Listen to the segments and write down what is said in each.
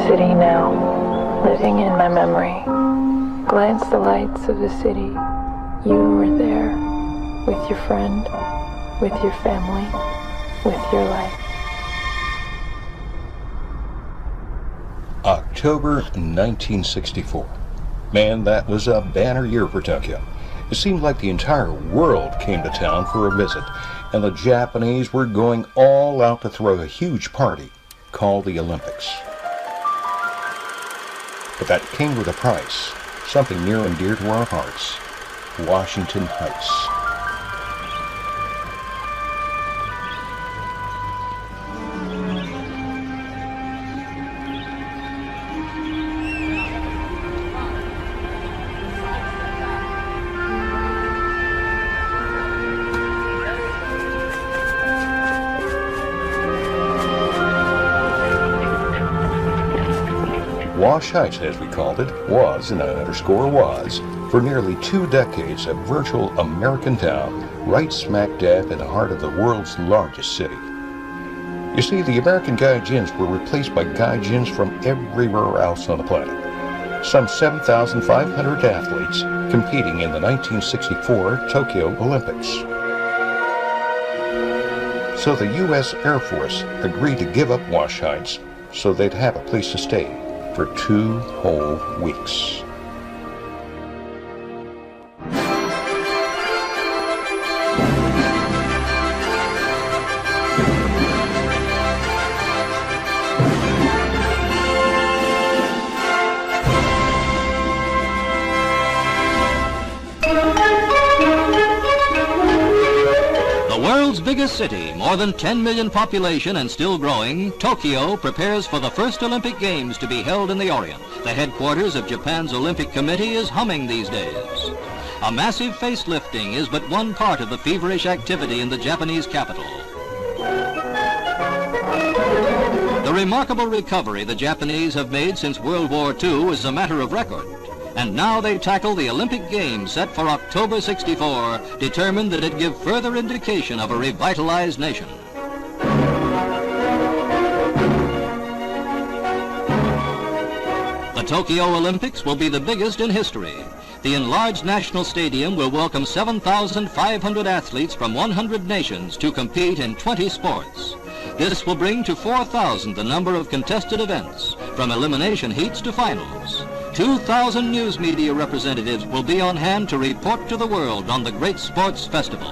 City now, living in my memory. Glance the lights of the city. You were there, with your friend, with your family, with your life. October 1964. Man, that was a banner year for Tokyo. It seemed like the entire world came to town for a visit, and the Japanese were going all out to throw a huge party called the Olympics. But that came with a price, something near and dear to our hearts: Washington Heights. Wash Heights, as we called it, was, and I underscore was, for nearly 2 decades a virtual American town right smack dab in the heart of the world's largest city. You see, the American Gaijins were replaced by Gaijins from everywhere else on the planet. Some 7,500 athletes competing in the 1964 Tokyo Olympics. So the U.S. Air Force agreed to give up Wash Heights so they'd have a place to stay for 2 whole weeks. World's biggest city, more than 10 million population and still growing, Tokyo prepares for the first Olympic Games to be held in the Orient. The headquarters of Japan's Olympic Committee is humming these days. A massive facelifting is but one part of the feverish activity in the Japanese capital. The remarkable recovery the Japanese have made since World War II is a matter of record. And now they tackle the Olympic Games set for October 64, determined that it give further indication of a revitalized nation. The Tokyo Olympics will be the biggest in history. The enlarged national stadium will welcome 7,500 athletes from 100 nations to compete in 20 sports. This will bring to 4,000 the number of contested events, from elimination heats to finals. 2,000 news media representatives will be on hand to report to the world on the great sports festival.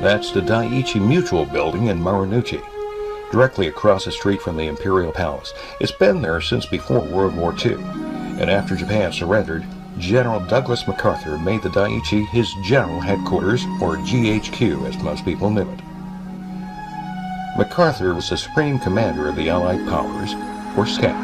That's the Daiichi Mutual building in Marunouchi, directly across the street from the Imperial Palace. It's been there since before World War II, and after Japan surrendered, General Douglas MacArthur made the Daiichi his general headquarters, or GHQ as most people knew it. MacArthur was the supreme commander of the Allied powers, or SCAP.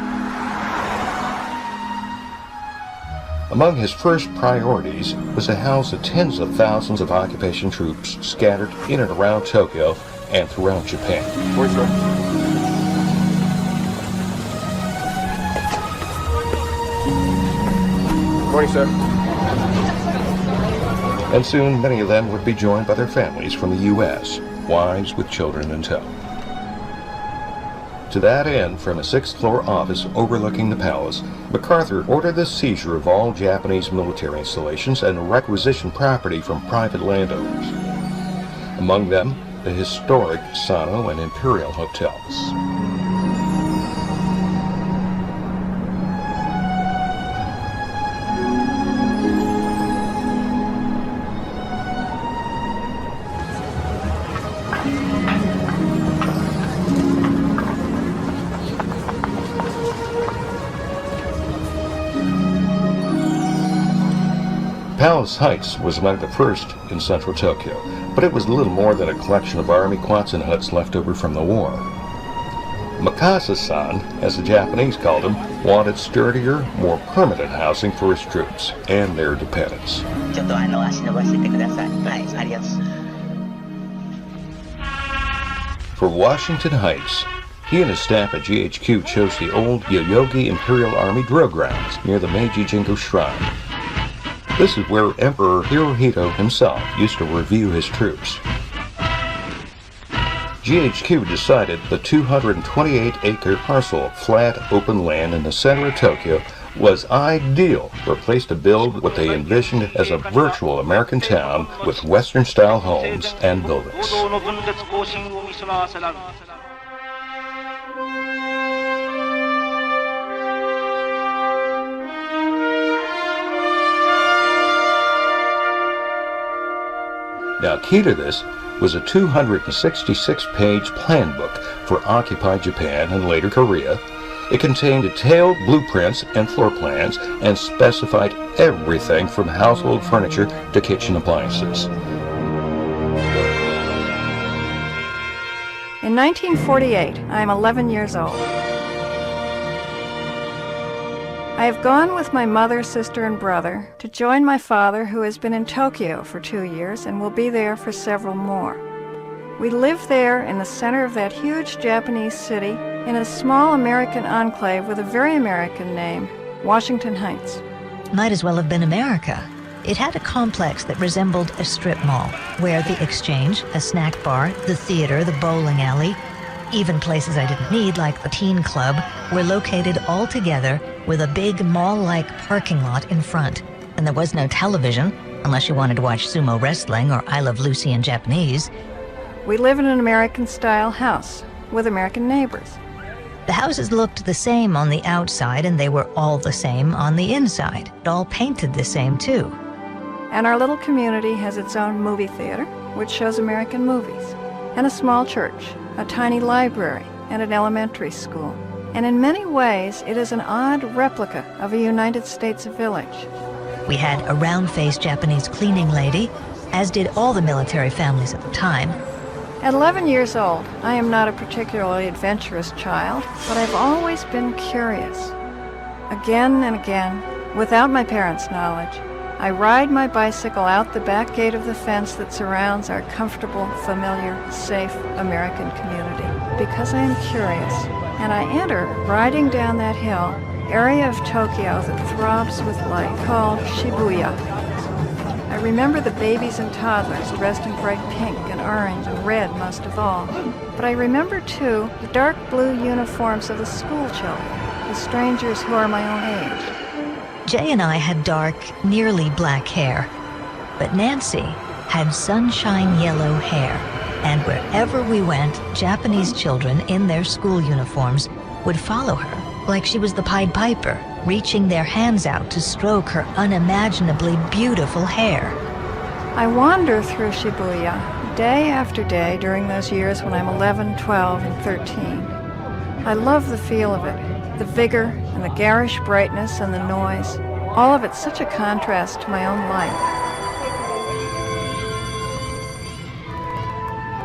Among his first priorities was to house the tens of thousands of occupation troops scattered in and around Tokyo and throughout Japan. Morning, sir. And soon many of them would be joined by their families from the U.S., wives with children in tow. To that end, from a 6th-floor office overlooking the palace, MacArthur ordered the seizure of all Japanese military installations and requisitioned property from private landowners. Among them, the historic Sano and Imperial hotels. Palace Heights was among the first in central Tokyo, but it was little more than a collection of army Quonset huts left over from the war. Mikasa-san, as the Japanese called him, wanted sturdier, more permanent housing for his troops and their dependents. For Washington Heights, he and his staff at GHQ chose the old Yoyogi Imperial Army drill grounds near the Meiji Jingu Shrine. This is where Emperor Hirohito himself used to review his troops. GHQ decided the 228-acre parcel of flat, open land in the center of Tokyo was ideal for a place to build what they envisioned as a virtual American town with Western-style homes and buildings. Now, key to this was a 266-page plan book for occupied Japan and later Korea. It contained detailed blueprints and floor plans and specified everything from household furniture to kitchen appliances. In 1948, I am 11 years old. I have gone with my mother, sister, and brother to join my father, who has been in Tokyo for 2 years and will be there for several more. We live there in the center of that huge Japanese city in a small American enclave with a very American name, Washington Heights. Might as well have been America. It had a complex that resembled a strip mall, where the exchange, a snack bar, the theater, the bowling alley, even places I didn't need, like the teen club, were located all together with a big mall-like parking lot in front. And there was no television, unless you wanted to watch sumo wrestling or I Love Lucy in Japanese. We live in an American-style house with American neighbors. The houses looked the same on the outside, and they were all the same on the inside, all painted the same too. And our little community has its own movie theater, which shows American movies, and a small church, a tiny library, and an elementary school. And in many ways, it is an odd replica of a United States village. We had a round-faced Japanese cleaning lady, as did all the military families at the time. At 11 years old, I am not a particularly adventurous child, but I've always been curious. Again and again, without my parents' knowledge, I ride my bicycle out the back gate of the fence that surrounds our comfortable, familiar, safe American community because I am curious, and I enter, riding down that hill, area of Tokyo that throbs with life called Shibuya. I remember the babies and toddlers dressed in bright pink and orange and red most of all. But I remember, too, the dark blue uniforms of the school children, the strangers who are my own age. Jay and I had dark, nearly black hair, but Nancy had sunshine yellow hair, and wherever we went, Japanese children in their school uniforms would follow her, like she was the Pied Piper, reaching their hands out to stroke her unimaginably beautiful hair. I wander through Shibuya day after day during those years when I'm 11, 12, and 13. I love the feel of it, the vigor and the garish brightness and the noise. All of it such a contrast to my own life.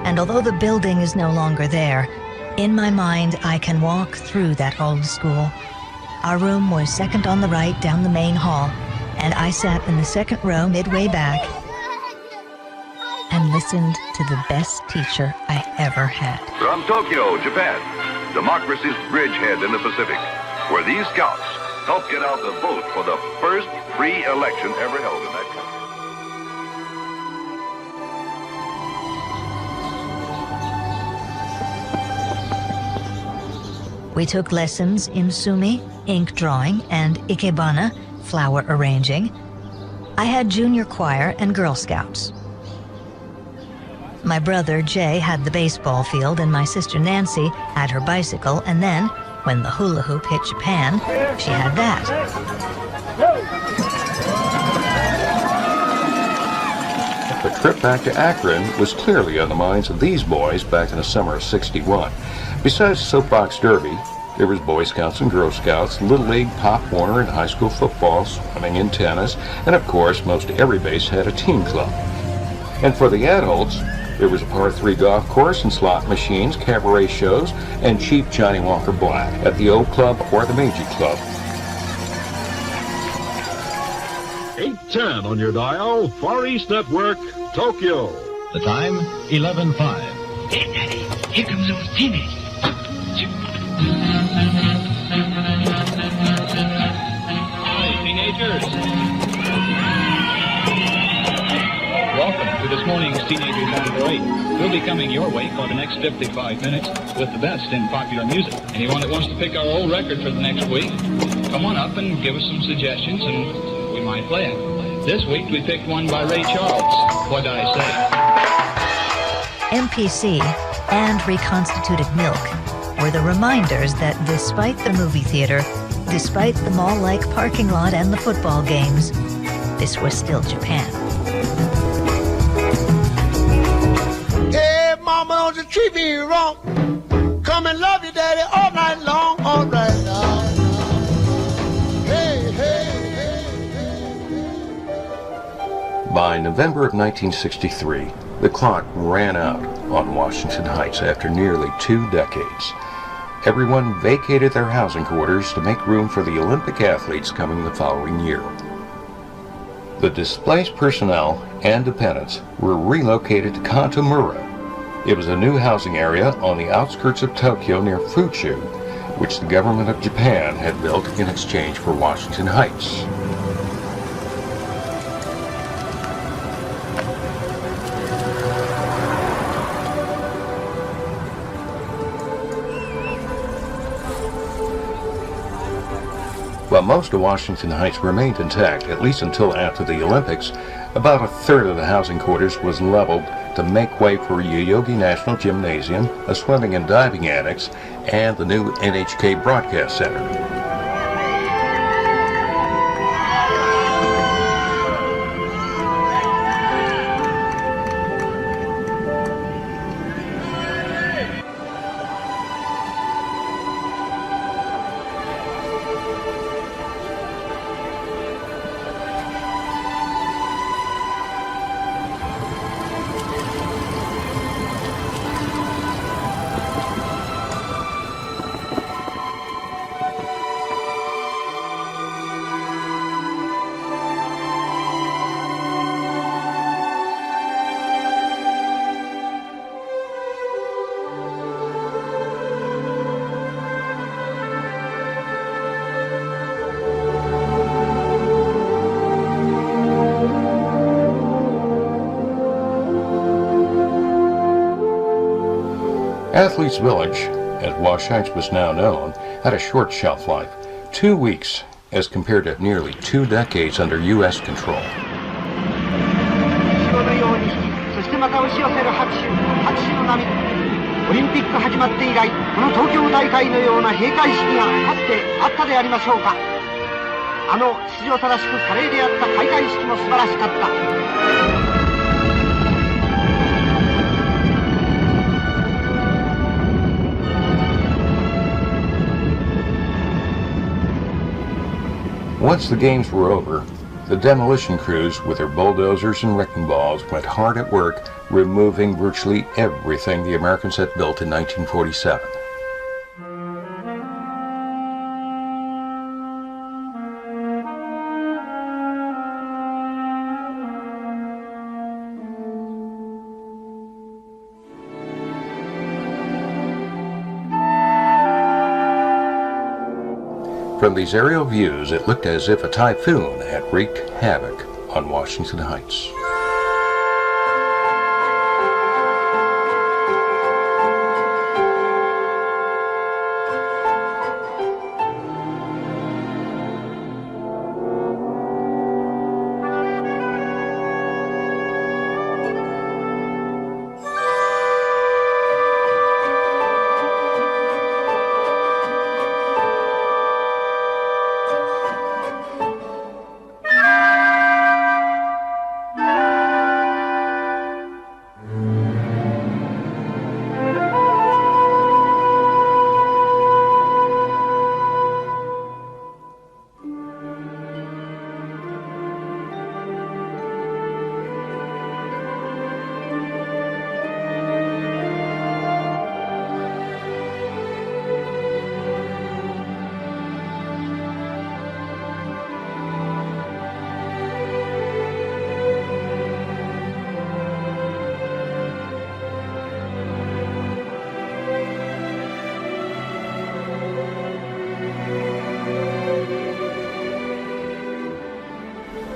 And although the building is no longer there, in my mind I can walk through that old school. Our room was second on the right down the main hall, and I sat in the second row midway back and listened to the best teacher I ever had. From Tokyo, Japan, democracy's bridgehead in the Pacific, where these scouts helped get out the vote for the first free election ever held in that country. We took lessons in sumi, ink drawing, and ikebana, flower arranging. I had junior choir and Girl Scouts. My brother Jay had the baseball field, and my sister Nancy had her bicycle, and then, when the hula hoop hit Japan, she had that. The trip back to Akron was clearly on the minds of these boys back in the summer of '61. Besides soapbox derby, There was Boy Scouts and Girl Scouts, Little League, Pop Warner, and high school football, swimming and tennis, and of course, most every base had a team club. And for the adults, there was a par 3 golf course and slot machines, cabaret shows, and cheap Johnny Walker Black at the Old Club or the Meiji Club. 810 on your dial, Far East Network, Tokyo. The time, 11:05. Hey, Daddy, here comes those teenagers. Hi, teenagers. Welcome to this morning's Teenagers Number 8. We'll be coming your way for the next 55 minutes with the best in popular music. Anyone that wants to pick our old record for the next week, come on up and give us some suggestions and we might play it. This week we picked one by Ray Charles. What'd I say? MPC and Reconstituted Milk were the reminders that despite the movie theater, despite the mall-like parking lot and the football games, this was still Japan. Hey, mama, don't you treat me wrong. Come and love you, daddy, all night long, all right now. Hey, hey, hey, hey. By November of 1963, the clock ran out on Washington Heights after nearly 2 decades. Everyone vacated their housing quarters to make room for the Olympic athletes coming the following year. The displaced personnel and dependents were relocated to Kantomura. It was a new housing area on the outskirts of Tokyo near Fuchu, which the government of Japan had built in exchange for Washington Heights. While most of Washington Heights remained intact, at least until after the Olympics, about a third of the housing quarters was leveled to make way for Yoyogi National Gymnasium, a swimming and diving annex, and the new NHK Broadcast Center. Athletes Village, as Wash Heights was now known, had a short shelf life, 2 weeks, as compared to nearly 2 decades under U.S. control. オリンピック始まって以来、この東京大会のような閉会式がかつてあったでありましょうか。あの秩序正しく華麗であった開会式も素晴らしかった。 Once the games were over, the demolition crews with their bulldozers and wrecking balls went hard at work removing virtually everything the Americans had built in 1947. From these aerial views, it looked as if a typhoon had wreaked havoc on Washington Heights.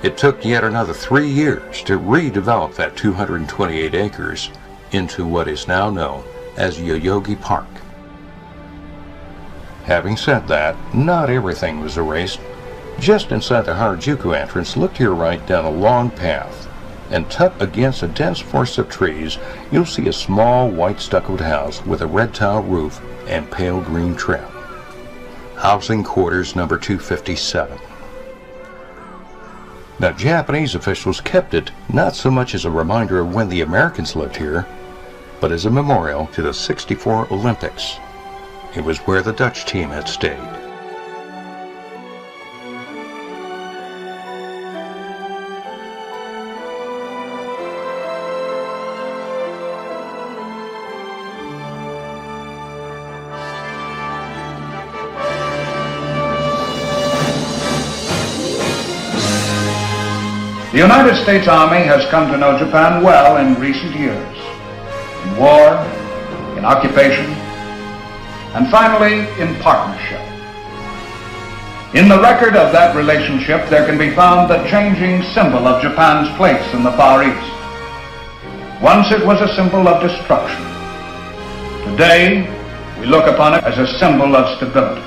It took yet another 3 years to redevelop that 228 acres into what is now known as Yoyogi Park. Having said that, not everything was erased. Just inside the Harajuku entrance, look to your right down a long path, and tucked against a dense forest of trees, you'll see a small white stuccoed house with a red tile roof and pale green trim. Housing quarters number 257. Now, Japanese officials kept it not so much as a reminder of when the Americans lived here, but as a memorial to the '64 Olympics. It was where the Dutch team had stayed. The United States Army has come to know Japan well in recent years, in war, in occupation, and finally in partnership. In the record of that relationship, there can be found the changing symbol of Japan's place in the Far East. Once it was a symbol of destruction. Today, we look upon it as a symbol of stability.